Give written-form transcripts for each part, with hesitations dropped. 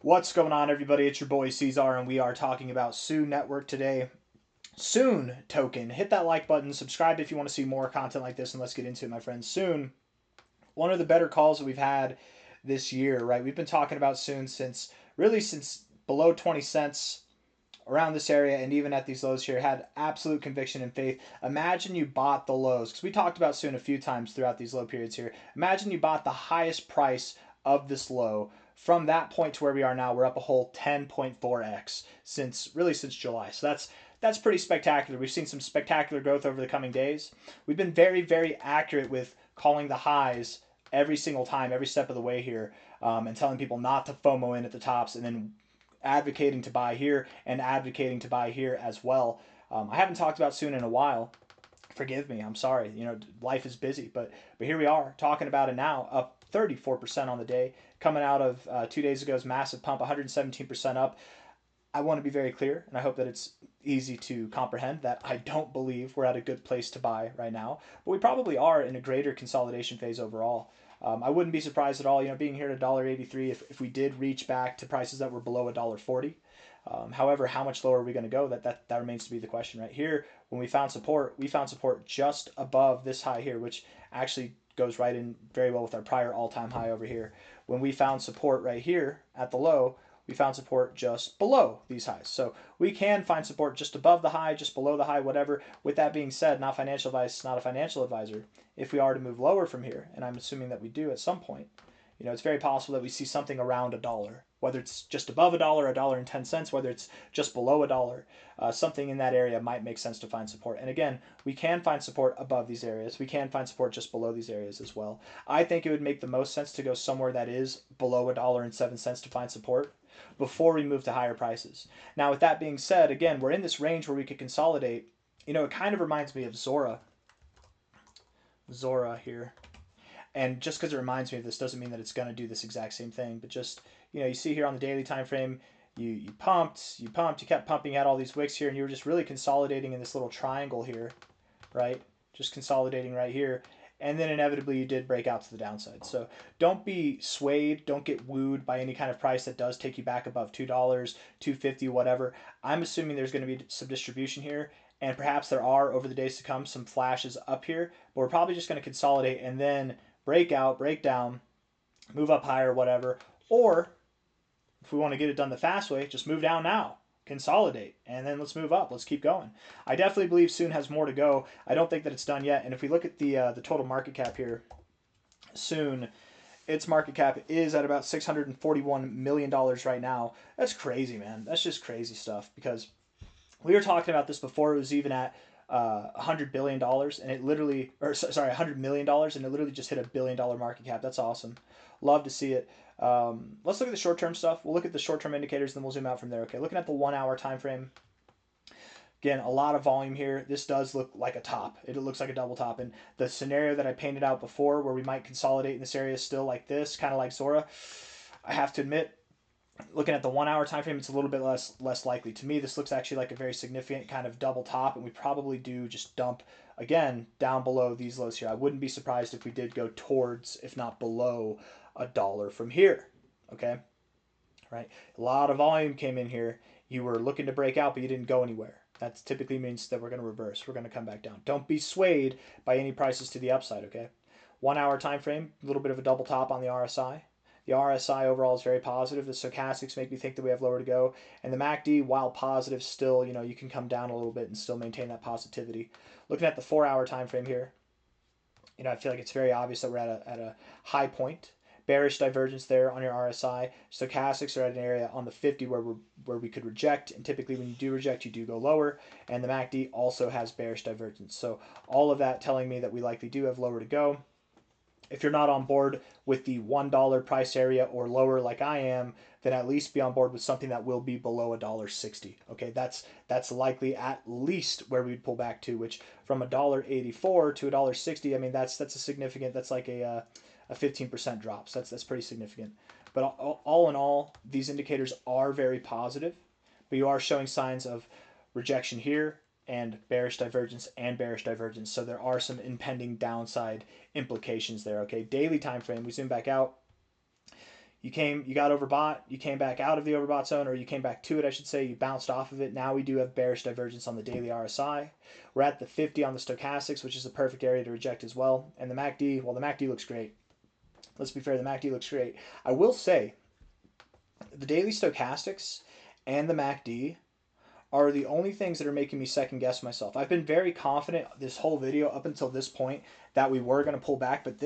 What's going on, everybody? It's your boy C-Zar, and we are talking about Soo.Network today. Soon token. Hit that like button, subscribe if you want to see more content like this, and let's get into it, my friends. Soon, one of the better calls that we've had this year, right? We've been talking about Soon since below 20 cents around this area, and even at these lows here, had absolute conviction and faith. Imagine you bought the lows, because we talked about Soon a few times throughout these low periods here. Imagine you bought the highest price of this low. From that point to where we are now, we're up a whole 10.4x since July. So that's pretty spectacular. We've seen some spectacular growth over the coming days. We've been very, very accurate with calling the highs every single time, every step of the way here, and telling people not to FOMO in at the tops, and then advocating to buy here and advocating to buy here as well. I haven't talked about Soon in a while. Forgive me, I'm sorry. Life is busy, but here we are talking about it now, up 34% on the day, coming out of 2 days ago's massive pump, 117% up. I want to be very clear, and I hope that it's easy to comprehend that I don't believe we're at a good place to buy right now, but we probably are in a greater consolidation phase overall. I wouldn't be surprised at all, being here at $1.83 if we did reach back to prices that were below $1.40. However, how much lower are we going to go? That remains to be the question right here. When we found support just above this high here, which actually goes right in very well with our prior all-time high over here. When we found support right here at the low, we found support just below these highs. So we can find support just above the high, just below the high, whatever. With that being said, not financial advice, not a financial advisor. If we are to move lower from here, and I'm assuming that we do at some point, it's very possible that we see something around $1, whether it's just above $1, $1.10, whether it's just below $1. Something in that area might make sense to find support. And again, we can find support above these areas. We can find support just below these areas as well. I think it would make the most sense to go somewhere that is below $1.07 to find support before we move to higher prices. Now, with that being said, again, we're in this range where we could consolidate. It kind of reminds me of Zora here. And just because it reminds me of this doesn't mean that it's going to do this exact same thing. But just, you see here on the daily time frame, you pumped, you kept pumping out all these wicks here, and you were just really consolidating in this little triangle here, right? Just consolidating right here. And then inevitably you did break out to the downside. So don't be swayed, don't get wooed by any kind of price that does take you back above $2, $2.50, whatever. I'm assuming there's going to be some distribution here, and perhaps there are over the days to come some flashes up here, but we're probably just going to consolidate and then break out, break down, move up higher, whatever. Or if we want to get it done the fast way, just move down now, consolidate, and then let's move up. Let's keep going. I definitely believe Soon has more to go. I don't think that it's done yet. And if we look at the total market cap here, Soon, its market cap is at about $641 million right now. That's crazy, man. That's just crazy stuff, because we were talking about this before it was even at $100 billion, and it literally, $100 million, and it literally just hit $1 billion market cap. That's awesome. Love to see it. Let's look at the short-term stuff. We'll look at the short-term indicators, and then we'll zoom out from there. Okay, looking at the 1 hour time frame. Again, a lot of volume here. This does look like a top. It looks like a double top. And the scenario that I painted out before, where we might consolidate in this area still like this, kind of like Zora, I have to admit, looking at the 1 hour time frame, it's a little bit less likely. To me, this looks actually like a very significant kind of double top, and we probably do just dump again down below these lows here. I wouldn't be surprised if we did go towards, if not below, $1 from here. Okay, right? A lot of volume came in here. You were looking to break out, but you didn't go anywhere. That typically means that we're going to reverse. We're going to come back down. Don't be swayed by any prices to the upside. Okay, 1 hour time frame, a little bit of a double top on the RSI. The RSI overall is very positive. The stochastics make me think that we have lower to go. And the MACD, while positive, still, you can come down a little bit and still maintain that positivity. Looking at the 4 hour time frame here, I feel like it's very obvious that we're at a high point. Bearish divergence there on your RSI. Stochastics are at an area on the 50 where we could reject. And typically when you do reject, you do go lower. And the MACD also has bearish divergence. So all of that telling me that we likely do have lower to go. If you're not on board with the $1 price area or lower like I am, then at least be on board with something that will be below $1.60. Okay, that's likely at least where we'd pull back to, which from $1.84 to $1.60, I mean that's a significant. That's like a 15% drop. So that's pretty significant. But all in all, these indicators are very positive, but you are showing signs of rejection here, and bearish divergence. So there are some impending downside implications there. Okay, daily time frame, we zoom back out. You got overbought, you came back out of the overbought zone, or you came back to it, I should say, you bounced off of it. Now we do have bearish divergence on the daily RSI. We're at the 50 on the stochastics, which is the perfect area to reject as well. And the MACD, well, the MACD looks great. Let's be fair, the MACD looks great. I will say, the daily stochastics and the MACD are the only things that are making me second guess myself. I've been very confident this whole video up until this point that we were going to pull back, but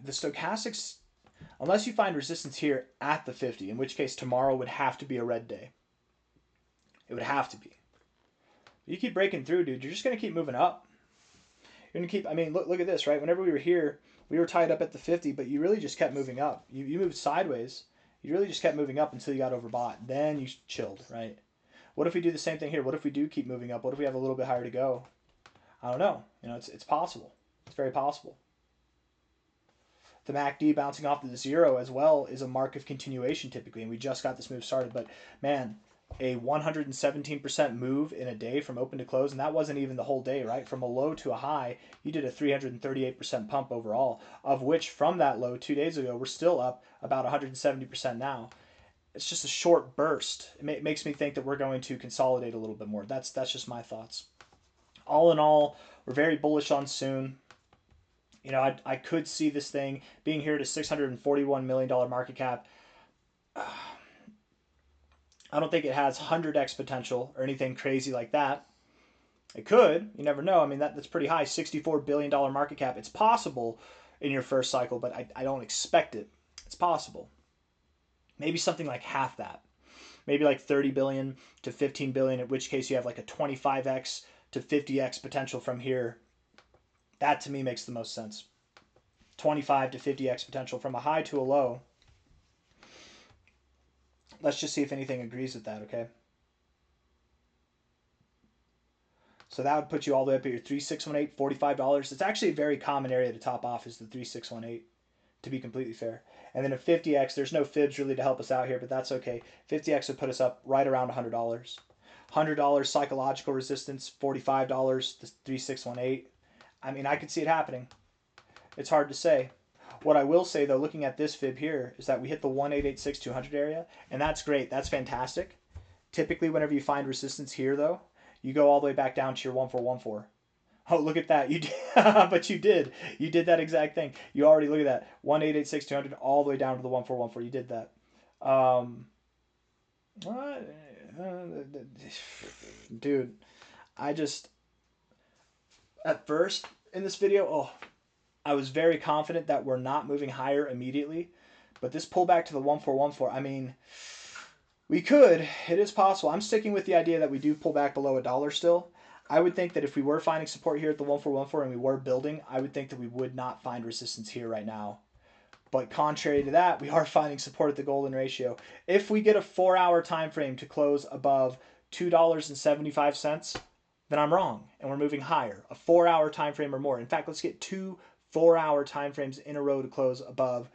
the stochastics, unless you find resistance here at the 50, in which case tomorrow would have to be a red day. It would have to be. You keep breaking through, dude, you're just going to keep moving up. You're going to keep, I mean, look at this, right? Whenever we were here, we were tied up at the 50, but you really just kept moving up. You moved sideways. You really just kept moving up until you got overbought. Then you chilled, right? What if we do the same thing here? What if we do keep moving up? What if we have a little bit higher to go? I don't know. You know, it's possible. It's very possible. The MACD bouncing off to the 0 as well is a mark of continuation typically, and we just got this move started. But man, a 117% move in a day from open to close, and that wasn't even the whole day, right? From a low to a high, you did a 338% pump overall, of which from that low 2 days ago, we're still up about 170% now. It's just a short burst. It makes me think that we're going to consolidate a little bit more. That's just my thoughts. All in all, we're very bullish on Soon. You know, I could see this thing being here to $641 million market cap. I don't think it has 100x potential or anything crazy like that. It could. You never know. I mean, that's pretty high. $64 billion market cap. It's possible in your first cycle, but I don't expect it. It's possible. Maybe something like half that. Maybe like 30 billion to 15 billion, in which case you have like a 25x to 50x potential from here. That to me makes the most sense. 25 to 50x potential from a high to a low. Let's just see if anything agrees with that, okay? So that would put you all the way up at your 3618, $45. It's actually a very common area to top off is the 3618, to be completely fair. And then a 50x, there's no fibs really to help us out here, but that's okay. 50x would put us up right around $100. $100 psychological resistance, $45, the 3618. I mean, I could see it happening. It's hard to say. What I will say, though, looking at this fib here, is that we hit the 1886-200 area, and that's great. That's fantastic. Typically, whenever you find resistance here, though, you go all the way back down to your 1414. Oh, look at that. You did, but you did. You did that exact thing. You already, look at that. 1886-200 all the way down to the 1414. You did that. Dude, at first in this video, I was very confident that we're not moving higher immediately, but this pullback to the 1414, I mean, we could. It is possible. I'm sticking with the idea that we do pull back below $1 still. I would think that if we were finding support here at the 1414 and we were building, I would think that we would not find resistance here right now. But contrary to that, we are finding support at the golden ratio. If we get a 4-hour time frame to close above $2.75, then I'm wrong and we're moving higher. A 4-hour time frame or more. In fact, let's get 2 4-hour time frames in a row to close above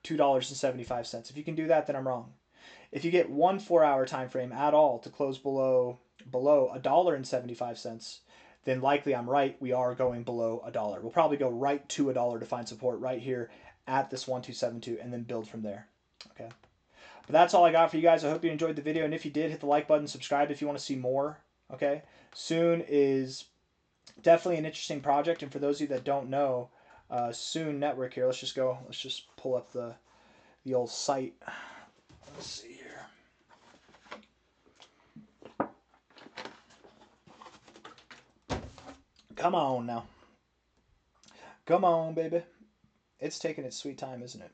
$2.75. If you can do that, then I'm wrong. If you get 1 4-hour time frame at all to close below $1.75, then likely I'm right. We are going below $1. We'll probably go right to $1 to find support right here at this 1272 and then build from there. Okay. But that's all I got for you guys. I hope you enjoyed the video, and if you did, hit the like button, subscribe if you want to see more. Okay. Soon is definitely an interesting project, and for those of you that don't know, Soo.Network here. Let's just pull up the old site. Let's see here. Come on now. Come on, baby. It's taking its sweet time, isn't it?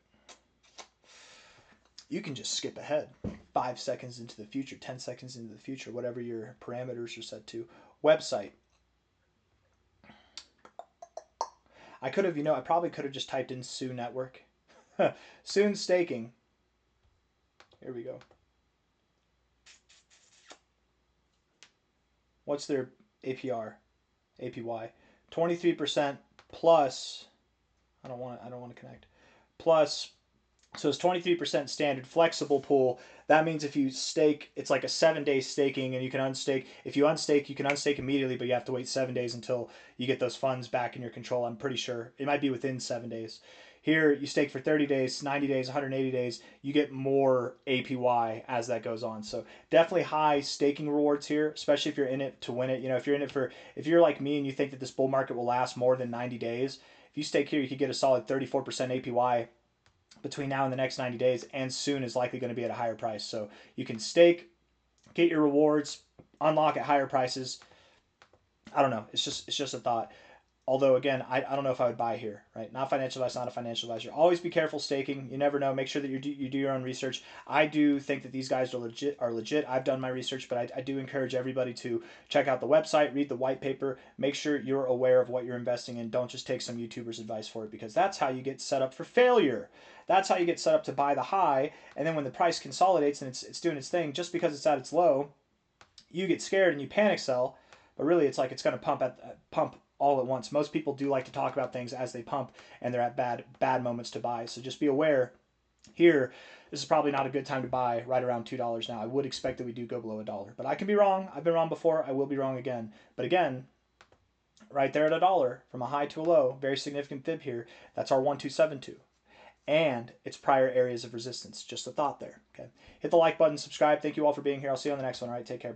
You can just skip ahead 5 seconds into the future, 10 seconds into the future, whatever your parameters are set to. Website. I could have, I probably could have just typed in Soo.Network. Soon staking. Here we go. What's their APR? APY. 23% plus. I don't want to connect. Plus, so it's 23% standard flexible pool. That means if you stake, it's like a 7-day staking, and you can unstake. If you unstake, you can unstake immediately, but you have to wait 7 days until you get those funds back in your control. I'm pretty sure it might be within 7 days. Here, you stake for 30 days, 90 days, 180 days. You get more APY as that goes on. So definitely high staking rewards here, especially if you're in it to win it. You know, if you're in it for, if you're like me and you think that this bull market will last more than 90 days, if you stake here, you could get a solid 34% APY between now and the next 90 days, and soon is likely going to be at a higher price. So you can stake, get your rewards, unlock at higher prices. I don't know. It's just a thought. Although again, I don't know if I would buy here, right? Not financial advice, not a financial advisor. Always be careful staking. You never know. Make sure that you do your own research. I do think that these guys are legit. I've done my research, but I do encourage everybody to check out the website, read the white paper, make sure you're aware of what you're investing in. Don't just take some YouTuber's advice for it, because that's how you get set up for failure. That's how you get set up to buy the high, and then when the price consolidates and it's doing its thing, just because it's at its low, you get scared and you panic sell. But really, it's like it's going to pump all at once. Most people do like to talk about things as they pump, and they're at bad moments to buy. So just be aware. Here, this is probably not a good time to buy right around $2 now. I would expect that we do go below $1, but I can be wrong. I've been wrong before. I will be wrong again. But again, right there at $1 from a high to a low, very significant fib here. That's our 1272. And its prior areas of resistance. Just a thought there. Okay. Hit the like button, subscribe. Thank you all for being here. I'll see you on the next one. All right. Take care.